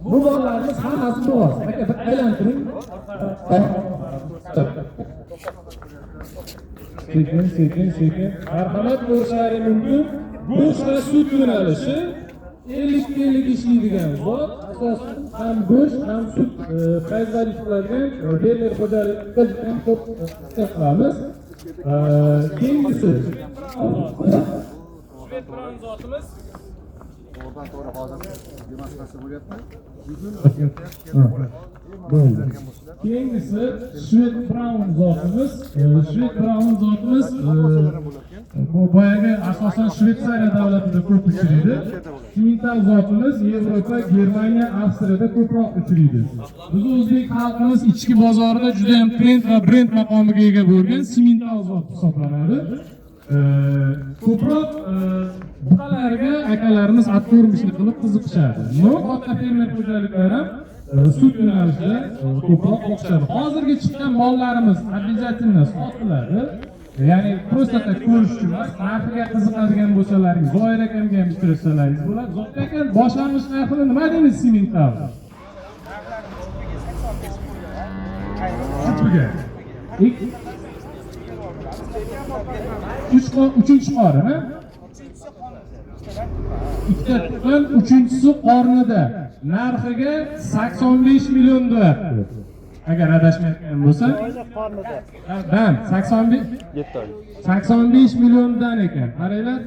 Bu bolalarimiz hammasi bo'g'oz. Aka bir aylantiring. Sekin. Marhamat bo'lishlari mumkin. Go'sht va sut yo'nalishi 50-50 ishlaydigan zot. Asosan ham go'sht, ham sut qayzlarliklarga fermer xo'jalikda ham ko'p qilamiz. Keyingisi Shvedbran zotimiz oradan to'g'ri hozir demonstratsiya bo'lyapti. Keyingisi Shvedbran zotimiz. Shvedbran zotimiz bu boyagi asosan Shveysariya davlatida ko'p uchraydi. Simmental zotimiz Yevropa, Germaniya, Avstriyada ko'proq uchraydi. Biz o'zbek xalqimiz ichki bozorida juda ham trend va brend maqomiga ega bo'lgan simmental zot hisoblanadi. Ko'proq buqalarga akalarimiz attormishni qilib qiziqishadi. No, katta fermer xo'jaliklari ham sut yo'nalishida ko'proq o'qishadi. Hozirgi chiqqan mollarimiz обязательно sotiladi. Ya'ni просто tak ko'rish uchun emas, narxiga qiziqadigan bo'lsalaringiz, Zoir akamga ham uchrashsalaringiz bo'ladi. Zoir aka boshlang'ich narxini nima deymiz simmental? Chupiga. Uchinchi qorini. Ikkita tuqqan, uchinchisi qornida. Narxiga 85 million deyapti. Agar adashmayotgan bo'lsa, dan 85 milliondan ekan. Qaranglar.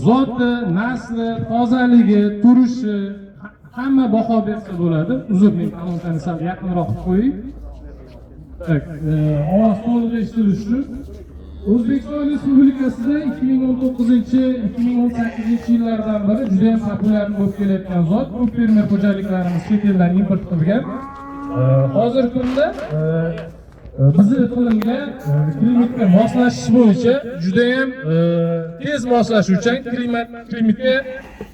Zoti, nasli, tozaligi, turishi hamma baho bersa bo'ladi. Uzr, men komentani sal yaqinroq qilib qo'ying. Ovoz to'liq eshitilishi uchun O'zbekiston Respublikasida 2019-2018 yillardan beri juda ham populyar bo'lib kelayotgan zot. Ko'p fermer xo'jaliklarimiz chet eldan import qilgan. Hozirgi kunda bizni iqlimga, klimatga moslashish bo'yicha juda ham tez moslashuvchan klimatga,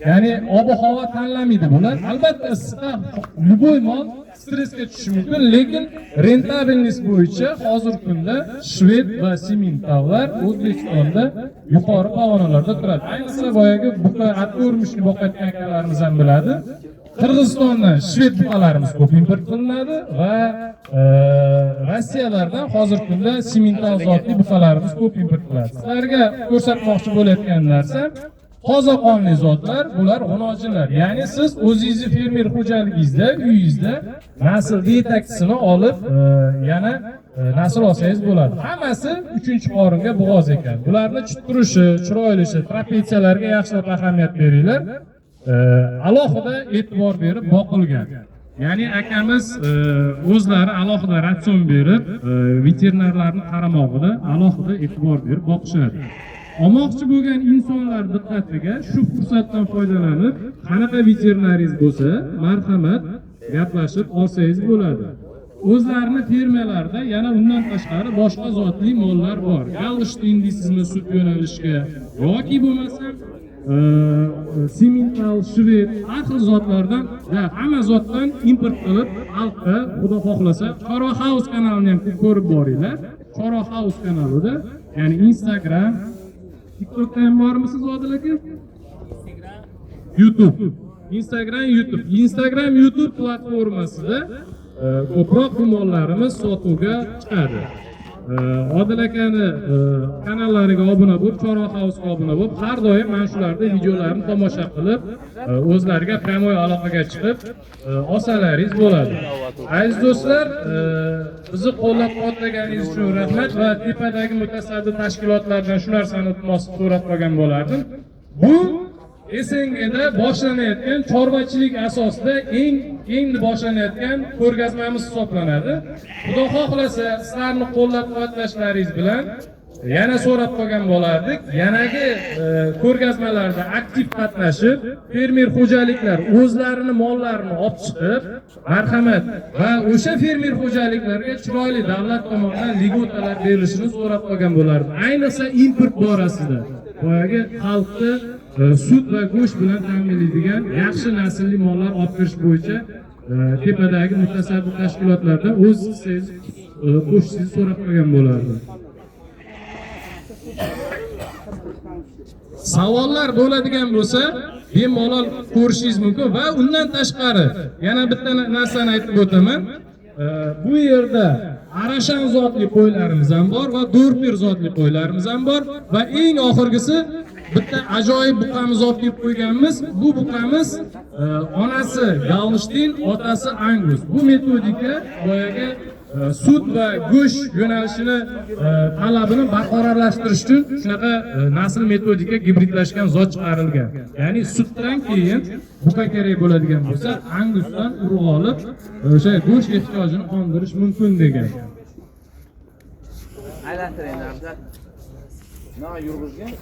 ya'ni ob-havo tanlamaydi bular. Albatta issiqda любой mol stressga tushishi mumkin, lekin rentabelность bo'yicha hozirgi kunda shved va simmentallar O'zbekistonda yuqori pog'onalarda turadi. Ayniqsa boyagi buqa attormishni boqayotgan akalarimiz ham biladi. Qirg'izistondan shved buqalarimiz ko'p import qilinadi va Rossiyalardan hozirgi kunda simmental zotli buqalarimiz ko'p import qilinadi. Sizlarga ko'rsatmoqchi bo'layotgan narsa toza qonli zotlar, bular g'unojinlar. Ya'ni siz o'zingizni fermer xo'jaligingizda, uyingizda naslda yetakchisini olib, yana nasl olsangiz bo'ladi. Hammasi 3-qoringa bo'g'oz ekan. Bularni turishi, chiroylisi, trapetsiyalarga yaxshilab ahamiyat beringlar. Alohida e'tibor berib boqilgan. Ya'ni akamiz o'zlari alohida ratsion berib, veterinarlarning qaramog'ida alohida e'tibor berib boqishadi. Olmoqchi bo'lgan insonlar diqqatiga shu fursatdan foydalanib, qanaqa veterinaringiz bo'lsa, marhamat gaplashib olsangiz bo'ladi. O'zlarini fermalarida yana undan tashqari boshqa zotli mollar bor. Galishtin deysizmi sut yo'nalishga yoki bo'lmasa simmental, shved, har xil zotlardan va hamma zotdan import qilib, xalqqa xudo xohlasa Chorva House kanalini ham ko'rib boringlar. Chorva House kanalida, ya'ni Instagram, TikTokda ham bormisiz Odil aka? YouTube. Instagram, YouTube platformasida ko'proq mollarimiz sotuvga chiqadi. Odil akani kanallariga obuna bo'lib, Chorva House'ga obuna bo'lib, har doim mana shularda videolarini tomosha qilib, o'zlariga pramoy aloqaga chiqib, olsalaringiz bo'ladi. Aziz do'stlar, bizni qo'llab-quvvatlaganingiz uchun rahmat va tepadagi mutasaddi tashkilotlardan shu narsani iltimos so'rab qolgan bo'lardim. Bu SNGda boshlanayotgan chorvachilik asosida eng boshlanayotgan ko'rgazmamiz hisoblanadi. Xudo xohlasa, sizlarni qo'llab-quvvatlashlaringiz bilan yana so'rab qolgan bo'lardik. Yanagi ko'rgazmalarda aktiv qatnashib, fermer xo'jaliklar o'zlarini mollarini olib chiqib, marhamat va o'sha fermer xo'jaliklarga chiroyli davlat tomonidan ligotalar berilishini so'rab qolgan bo'lardim. Ayniqsa import borasida boyagi xalqni sut va go'sht bilan ta'minlaydigan yaxshi naslli mollar olib kirish bo'yicha tepadagi mutasaddi tashkilotlardan o'z qo'shishingizni so'rab qolgan bo'lardim. Savollar bo'ladigan bo'lsa bemalol ko'rishingiz mumkin va undan tashqari yana bitta narsani aytib o'taman. Bu yerda Arashan zotli qo'ylarimiz ham bor va Do'rpir zotli qo'ylarimiz ham bor va eng oxirgisi bitta ajoyib buqamiz olib kelib qo'yganmiz. Bu buqamiz onasi Galshtin, otasi Angus. Bu metodika boyaga sut va go'sht yo'nalishini talabini barqarorlashtirish uchun shunaqa nasl metodika gibridlashgan zot chiqarilgan. Ya'ni sutdan keyin buqa kerak bo'ladigan bo'lsa, Angusdan urug' olib o'sha go'sht ehtiyojini qondirish mumkin degan. Aylantiring, Abdul. Na yurg'izgan.